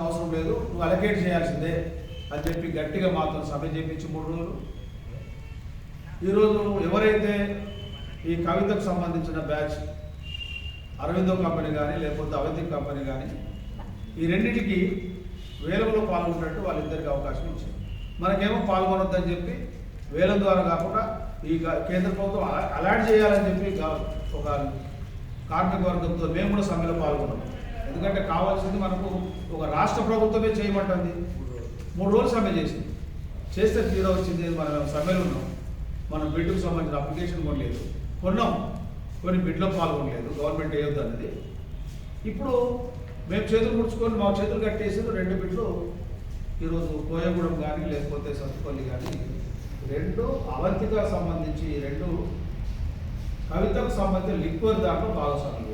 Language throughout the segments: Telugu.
అవసరం లేదు, నువ్వు అలకేట్ చేయాల్సిందే అని చెప్పి గట్టిగా మాతో సభ చేపించి 3 రోజులు. ఈరోజు ఎవరైతే ఈ కవితకు సంబంధించిన బ్యాచ్ అరవిందో కంపెనీ కానీ లేకపోతే అవంతిక్ కంపెనీ కానీ ఈ రెండింటికి వేలంలో పాల్గొన్నట్టు వాళ్ళిద్దరికి అవకాశం ఇచ్చారు. మనకేమో పాల్గొనొద్దని చెప్పి వేలం ద్వారా కాకుండా ఈ కేంద్ర ప్రభుత్వం అలాట్ చేయాలని చెప్పి ఒక కార్మిక వర్గంతో మేము కూడా సమ్మెలో పాల్గొన్నాం. ఎందుకంటే కావాల్సింది మనకు ఒక రాష్ట్ర ప్రభుత్వమే చేయమంటుంది. 3 రోజులు సమ్మె చేస్తే తీరా వచ్చింది. మనం సమ్మెలో ఉన్నాం, మనం బిడ్డుకు సంబంధించిన అప్లికేషన్ కొనలేదు, కొన్నాం, కొన్ని బిడ్లో పాల్గొనలేదు, గవర్నమెంట్ వేయొద్దు అనేది. ఇప్పుడు మేము చేతులు ముడుచుకొని మా చేతులు కట్టేసి 2 బిడ్లు ఈరోజు కోయగూడెం కానీ లేకపోతే సత్తుపల్లి కానీ 2 అవంతిగా సంబంధించి 2 కవితకు సంబంధించిన లిక్వర్ దాంట్లో భాగస్వామ్యం.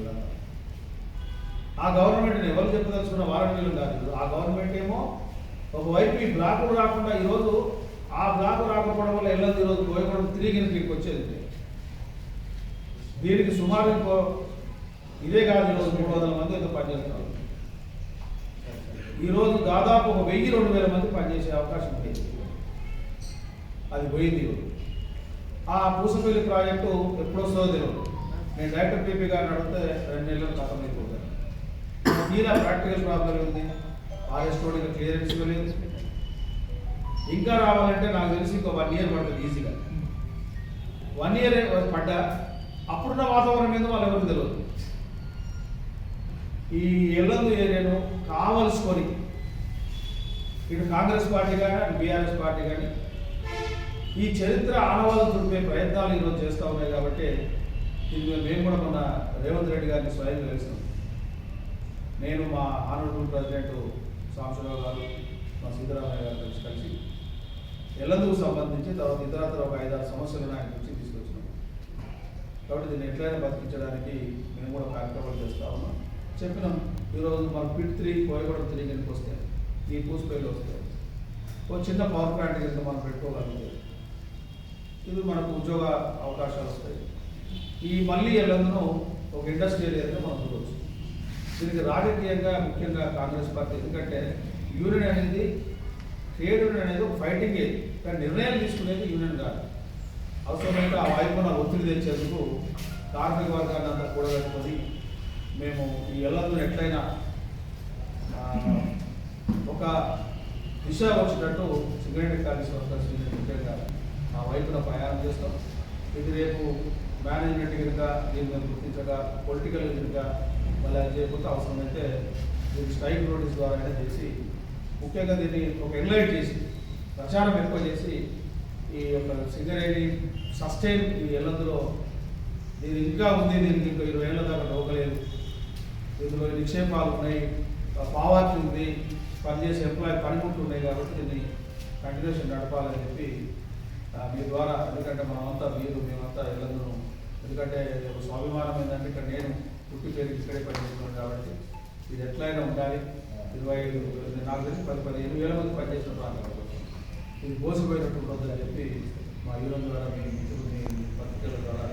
ఆ గవర్నమెంట్ని ఎవరు చెప్పదలుచుకున్న వారంటీలు కాదు. ఆ గవర్నమెంట్ ఏమో ఒకవైపు ఈ బ్లాకులు రాకుండా ఈరోజు ఆ బ్లాక్ రాకపోవడం వల్ల వెళ్ళదు. ఈరోజు కోయగూడెం తిరిగి ఇక్కడికి వచ్చేది. దీనికి సుమారు ఇదే కాదు, ఈరోజు 300 మంది ఎంతో పనిచేస్తున్నారు. ఈరోజు దాదాపు 1000-2000 మంది పనిచేసే అవకాశం ఉంది. అది పోయింది. ఆ పూసపల్లి ప్రాజెక్టు ఎప్పుడు వస్తుందో తెలియదు. నేను డైరెక్టర్ పీపీ గారిని అడిగితే 2 నెలలు ఖతం అయిపోతాను. తీరా ప్రాక్టికల్ ప్రాబ్లం ఉంది. ఆర్ఎస్టోడికి క్లియరెన్స్ ఇవ్వలేదు. ఇంకా రావాలంటే నాకు తెలిసి ఇంకో 1 ఇయర్ పడుతుంది ఈజీగా. 1 ఇయర్ పడ్డా అప్పుడున్న వాతావరణం మీద వాళ్ళు ఎవరికి తెలియదు. ఈ ఎల్లందు ఏరియాను కావలసుకొని ఇటు కాంగ్రెస్ పార్టీ కానీ అటు బీఆర్ఎస్ పార్టీ కానీ ఈ చరిత్ర ఆనవాళ్ళు తుడిపే ప్రయత్నాలు ఈరోజు చేస్తూ ఉన్నాయి. కాబట్టి దీని మేము కూడా మొన్న రేవంత్ రెడ్డి గారిని స్వయంగా కలిసాం. నేను మా ఆనరబుల్ ప్రెసిడెంట్ సాంబశివరావు గారు, మా సిద్ధరామయ్య గారు కలిసి ఎల్లందుకు సంబంధించి తర్వాత ఇతరత్ర ఒక 5-6 సమస్యలను ఆయన దృష్టికి తీసుకొచ్చినాం. కాబట్టి దీన్ని ఎట్లయినా బతికించడానికి మేము కూడా కార్యక్రమాలు చేస్తూ ఉన్నాం. చెప్పినాం, ఈరోజు మన పిట్ 3 కోయగూడెం 3 కిందకి వస్తే ఈ పూసపల్లి వస్తే ఒక చిన్న పవర్ ప్లాంట్ కింద మనం పెట్టుకోగలిగితే ఇది మనకు ఉద్యోగ అవకాశాలు వస్తాయి. ఈ మళ్ళీ ఎల్లందును ఒక ఇండస్ట్రియల్ ఏరియాగా మనం చూడవచ్చు. దీనికి రాజకీయంగా ముఖ్యంగా కాంగ్రెస్ పార్టీ, ఎందుకంటే యూనియన్ అనేది ట్రేడ్ యూనియన్ అనేది ఒక ఫైటింగ్ ఏది, కానీ నిర్ణయాలు తీసుకునేది యూనియన్ కాదు. అవసరమైతే ఆ వైపున ఒత్తిడి తెచ్చేందుకు కార్మిక వర్గాన్ని అంతా కూడగట్టుకొని మేము ఈ ఎల్లందును ఎట్లయినా ఒక దిశ వచ్చేటట్టు సిగరెట్ కాలేజ్ వర్కర్స్ ముఖ్యంగా ఆ వైపున ప్రయాణం చేస్తాం. ఇది రేపు మేనేజ్మెంట్ కనుక దీన్ని మేము గుర్తించగా పొలిటికల్ కనుక మళ్ళీ అది చేయకపోతే అవసరమైతే దీన్ని స్ట్రైక్ నోటీస్ ద్వారా చేసి ముఖ్యంగా దీన్ని ఒక ఎన్లైట్ చేసి ప్రచారం ఎక్కువ చేసి ఈ యొక్క సిగరెట్ సస్టైన్ ఈ ఎల్లందులో దీని ఇంకా ఉంది. దీనికి ఇంకా 20 ఏళ్ళ దాకా రోగలేదు. ఇందులో నిక్షేపాలు ఉన్నాయి, పావార్టీ ఉంది, పనిచేసే ఎంప్లాయీ పనిముట్లు ఉన్నాయి. కాబట్టి దీన్ని కంటిన్యూషన్ నడపాలని చెప్పి మీ ద్వారా, ఎందుకంటే మనమంతా మేమంతా ఎల్లందును, ఎందుకంటే స్వాభిమానం ఏంటంటే ఇక్కడ నేను పుట్టి పేరు ఇక్కడే పనిచేస్తున్నాను. కాబట్టి ఇది ఎట్లయినా ఉండాలి. 25 నాకు తెలిసి 10-15 వేల మంది పనిచేసిన ప్రాంతాలు ఇది పోసిపోయినట్టు ఉండొద్దని చెప్పి మా యూనియన్ ద్వారా మీ పత్రికల ద్వారా